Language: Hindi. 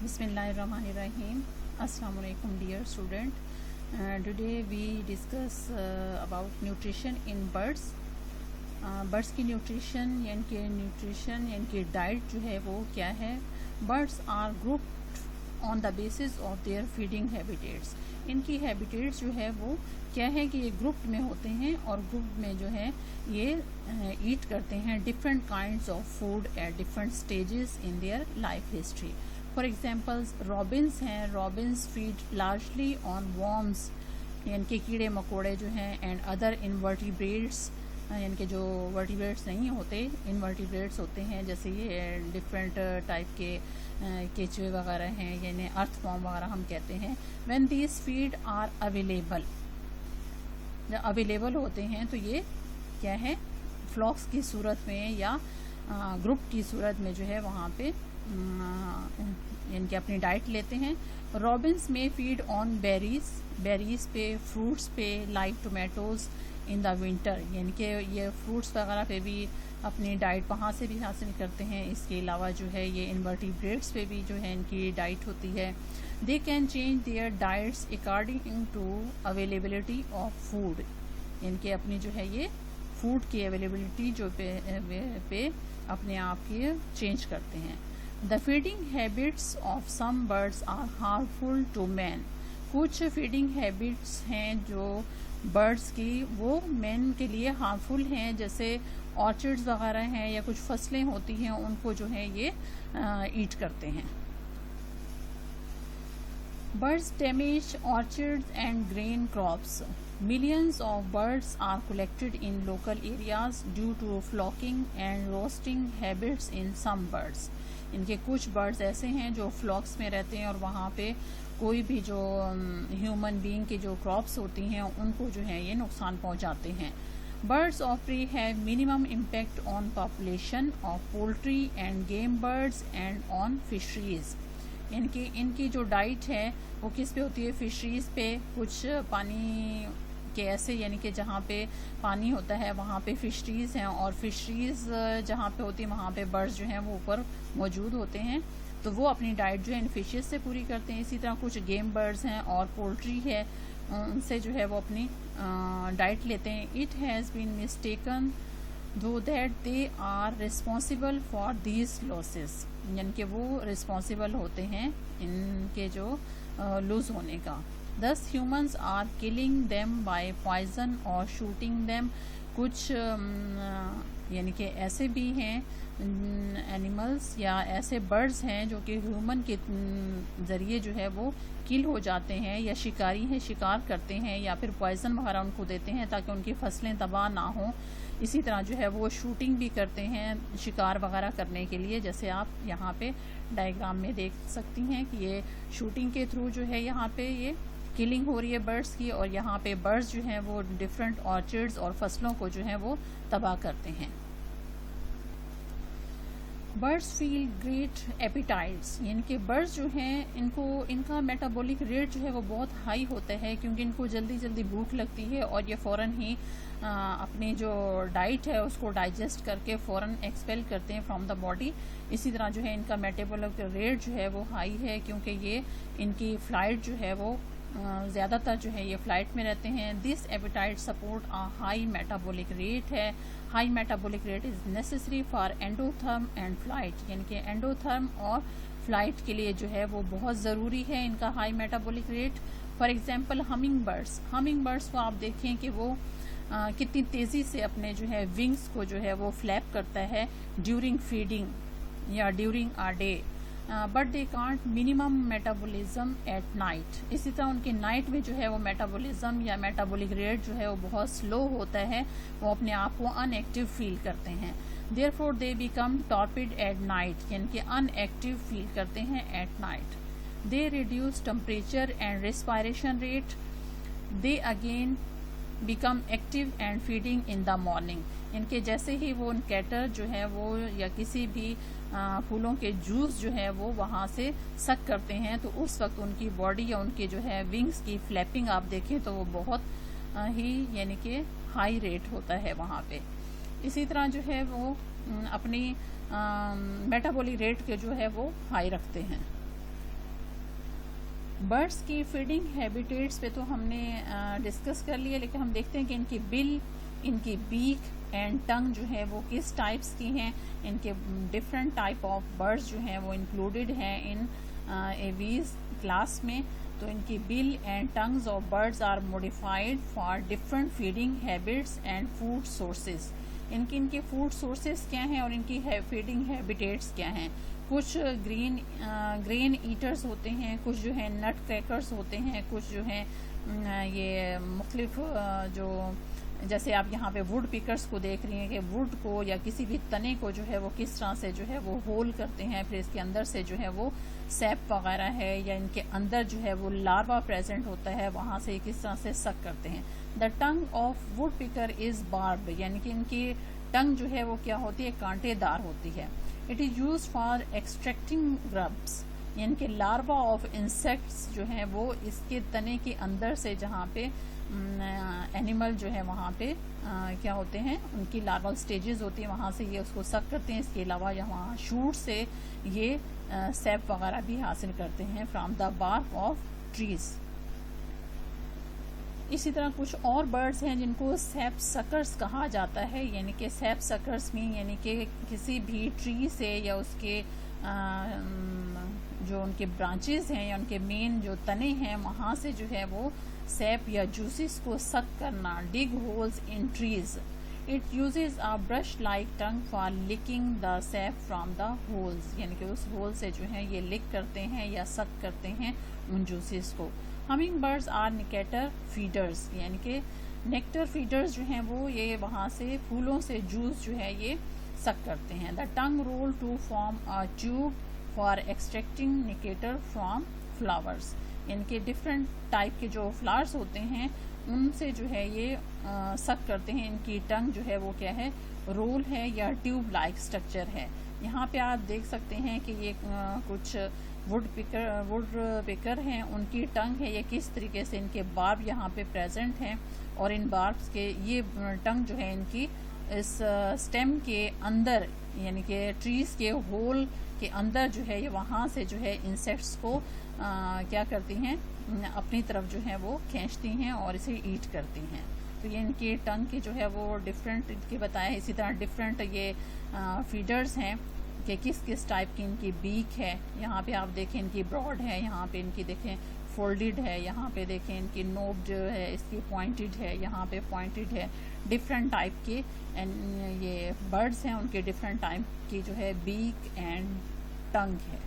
Bismillahirrahmanirrahim. Assalamu alaikum dear student. Today we discuss about nutrition in birds. Birds की न्यूट्रिशन यानी कि डाइट जो है वो क्या है. Birds are grouped on the basis of their feeding habitats. इनकी हैबिटेट्स जो है वो क्या है कि ये ग्रुप में होते हैं और ग्रुप में जो है ये ईट करते हैं different kinds of food at different stages in their life history. For examples robins हैं. Robins feed largely on worms यानी कि कीड़े मकोड़े जो हैं एंड अदर इनवर्टिब्रेट्स यानी कि जो वर्टिब्रेट्स नहीं होते इनवर्टिब्रेट्स होते हैं, जैसे ये डिफरेंट टाइप के केचुए वगैरह हैं यानी अर्थवॉर्म वगैरह हम कहते हैं. When these feed are available, जब अवेलेबल होते हैं तो ये क्या है फ्लॉक्स की सूरत में या ग्रुप की सूरत में जो है वहाँ पे यानी कि अपनी डाइट लेते हैं. रॉबिन्स में फीड ऑन बेरीज पे, फ्रूट्स पे like tomatoes in the winter, यानी कि ये फ्रूट्स वगैरह पे भी अपनी डाइट वहाँ से भी हासिल करते हैं. इसके अलावा जो है ये इनवर्टिब्रेट्स पे भी जो है इनकी डाइट होती है. They can change their diets according to availability of food, यानी कि अपनी जो है ये फूड की अवेलेबिलिटी जो पे अपने आप की चेंज करते हैं. The feeding habits of some birds are harmful to man. कुछ फीडिंग हैबिट्स हैं जो बर्ड्स की वो मैन के लिए हार्मफुल हैं, जैसे ऑर्चिड्स वगैरह हैं या कुछ फसलें होती हैं उनको जो है ये ईट करते हैं. Birds damage orchards and grain crops. Millions of birds are collected in local areas due to flocking and roosting habits in some birds. इनके कुछ बर्ड्स ऐसे हैं जो फ्लॉक्स में रहते हैं और वहाँ पे कोई भी जो ह्यूमन बीइंग की जो क्रॉप्स होती हैं उनको जो है ये नुकसान पहुँचाते हैं. Birds of prey have minimum impact on population of poultry and game birds and on fisheries. इनकी जो डाइट है वो किस पे होती है, फिशरीज पे. कुछ पानी के ऐसे यानी कि जहाँ पे पानी होता है वहाँ पे फिशरीज हैं और फिशरीज जहाँ पे होती है वहाँ पे बर्ड्स जो हैं वो ऊपर मौजूद होते हैं, तो वो अपनी डाइट जो है इन फिशेस से पूरी करते हैं. इसी तरह कुछ गेम बर्ड्स हैं और पोल्ट्री है उनसे जो है वो अपनी डाइट लेते हैं. It has been mistaken though that they are responsible for these losses, यानी कि वो रिस्पॉन्सिबल होते हैं इनके जो लूज होने का. Thus humans are killing them by poison और शूटिंग देम. कुछ यानी कि ऐसे भी हैं एनिमल्स या ऐसे बर्ड्स हैं जो कि ह्यूमन के ज़रिए जो है वो किल हो जाते हैं या शिकारी हैं शिकार करते हैं या फिर पॉइजन वगैरह उनको देते हैं ताकि उनकी फसलें तबाह ना हों. इसी तरह जो है वो शूटिंग भी करते हैं शिकार वगैरह करने के लिए, जैसे आप यहाँ पे डायग्राम में देख सकती हैं कि ये शूटिंग के थ्रू जो है यहाँ पे ये किलिंग हो रही है बर्ड्स की और यहाँ पे बर्ड्स जो हैं वो डिफरेंट ऑर्चिड्स और फसलों को जो है वो तबाह करते हैं. बर्ड्स फील ग्रेट एपिटाइट्स, यानी कि बर्ड्स जो हैं इनका मेटाबॉलिक रेट जो है वो बहुत हाई होता है क्योंकि इनको जल्दी जल्दी भूख लगती है और ये फ़ौरन ही अपनी जो डाइट है उसको डाइजेस्ट करके फ़ौरन एक्सपेल करते हैं फ्रॉम द बॉडी. इसी तरह जो है इनका मेटाबॉलिक रेट जो है वो हाई है क्योंकि ये इनकी फ्लाइट जो है वो ज़्यादातर जो है ये फ्लाइट में रहते हैं. This appetite support a high metabolic rate है. High metabolic rate is necessary for endotherm and flight, यानी कि एंडोथर्म और फ्लाइट के लिए जो है वो बहुत ज़रूरी है इनका high metabolic rate. For example humming birds को आप देखें कि वो कितनी तेज़ी से अपने जो है विंग्स को जो है वो फ्लैप करता है ड्यूरिंग फीडिंग या during a day. But they can't minimum metabolism at night. इसी तरह उनके नाइट में जो है वो मेटाबॉलिज्म या मेटाबॉलिक रेट जो है वो बहुत स्लो होता है, वो अपने आप को अनएक्टिव फील करते हैं. Therefore they become torpid at night, यानी कि अनएक्टिव फील करते हैं at night. They reduce temperature and respiration rate. They again become active and feeding in the morning. इनके जैसे ही वो कैटर जो है वो या किसी भी फूलों के जूस जो है वो वहाँ से सक करते हैं तो उस वक्त उनकी बॉडी या उनके जो है विंग्स की फ्लैपिंग आप देखें तो वो बहुत ही यानी कि हाई रेट होता है वहाँ पे. इसी तरह जो है वो अपनी मेटाबॉलिक रेट के जो है वो हाई रखते हैं. बर्ड्स की फीडिंग हैबिटेट्स पे तो हमने डिस्कस कर लिया, लेकिन हम देखते हैं कि इनकी बिल, इनकी बीक एंड टंग जो है वो किस टाइप्स की हैं। इनके डिफरेंट टाइप ऑफ बर्ड्स जो हैं वो इंक्लूडेड हैं इन एवीज क्लास में। तो इनकी bill and tongues of birds are modified for different feeding habits and food sources. इनके फूड सोर्सेज क्या हैं और इनकी फीडिंग हैबिटेट्स क्या हैं। कुछ ग्रेन ईटर्स होते हैं, कुछ जो है नट क्रैकर्स होते हैं, कुछ जो है ये मुख्तलिफ जो, जैसे आप यहाँ पे वुड पिकर्स को देख रही हैं कि वुड को या किसी भी तने को जो है वो किस तरह से जो है वो होल करते हैं, फिर इसके अंदर से जो है वो सैप वगैरह है या इनके अंदर जो है वो लार्वा प्रेजेंट होता है, वहाँ से किस तरह से सक करते हैं। The tongue of woodpecker is barbed, यानी कि इनकी टंग जो है वो क्या होती है, कांटेदार होती है। It is use for extracting grubs, यानी कि लार्वा ऑफ इंसेक्ट्स जो है वो इसके तने के अंदर से, जहाँ पे एनिमल जो है वहाँ पे क्या होते हैं, उनकी लार्वल स्टेजेस होती हैं, वहाँ से ये उसको सक करते हैं। इसके अलावा यहाँ शूट से ये सैप वगैरह भी हासिल करते हैं from the bark of trees. इसी तरह कुछ और बर्ड्स हैं जिनको सैप सकर्स कहा जाता है, यानी कि सैप सकर्स में यानी कि किसी भी ट्री से या उसके जो उनके ब्रांचेस हैं या उनके मेन जो तने हैं वहाँ से जो है वो सैप या जूसेस को सक करना। Dig holes in trees, it uses a brush like tongue for licking the sap from the holes, यानी कि उस होल से जो है ये लिक करते हैं या सक करते हैं उन जूसेस को। Hummingbirds are nectar feeders, यानी कि नेक्टर फीडर्स जो हैं वो ये वहाँ से फूलों से जूस जो है ये सक करते हैं। The tongue roll to form a tube for extracting nectar from flowers, यानी कि डिफरेंट टाइप के जो फ्लावर्स होते हैं उनसे जो है ये सक करते हैं। इनकी टंग जो है वो क्या है, रोल है या ट्यूब लाइक स्ट्रक्चर है। यहाँ पे आप देख सकते हैं कि ये कुछ वुड पिकर हैं, उनकी टंग है, ये किस तरीके से इनके बार्ब यहाँ पे प्रेजेंट हैं और इन बार्ब्स के ये टंग जो है इनकी इस स्टेम के अंदर, यानी कि ट्रीज के होल के अंदर जो है ये वहाँ से जो है इंसेक्ट्स को क्या करती हैं, अपनी तरफ जो है वो खींचती हैं और इसे ईट करती हैं। तो ये इनकी टंग की जो है वो डिफरेंट इनके बताया। इसी तरह डिफरेंट ये फीडर्स हैं कि किस किस टाइप की इनकी बीक है। यहाँ पे आप देखें इनकी ब्रॉड है, यहाँ पे इनकी देखें फोल्डेड है, यहाँ पे देखें इनकी नोब जो है इसकी पॉइंटेड है, यहाँ पे पॉइंटेड है। डिफरेंट टाइप के ये बर्ड्स हैं, उनके डिफरेंट टाइप की जो है बीक एंड टंग है।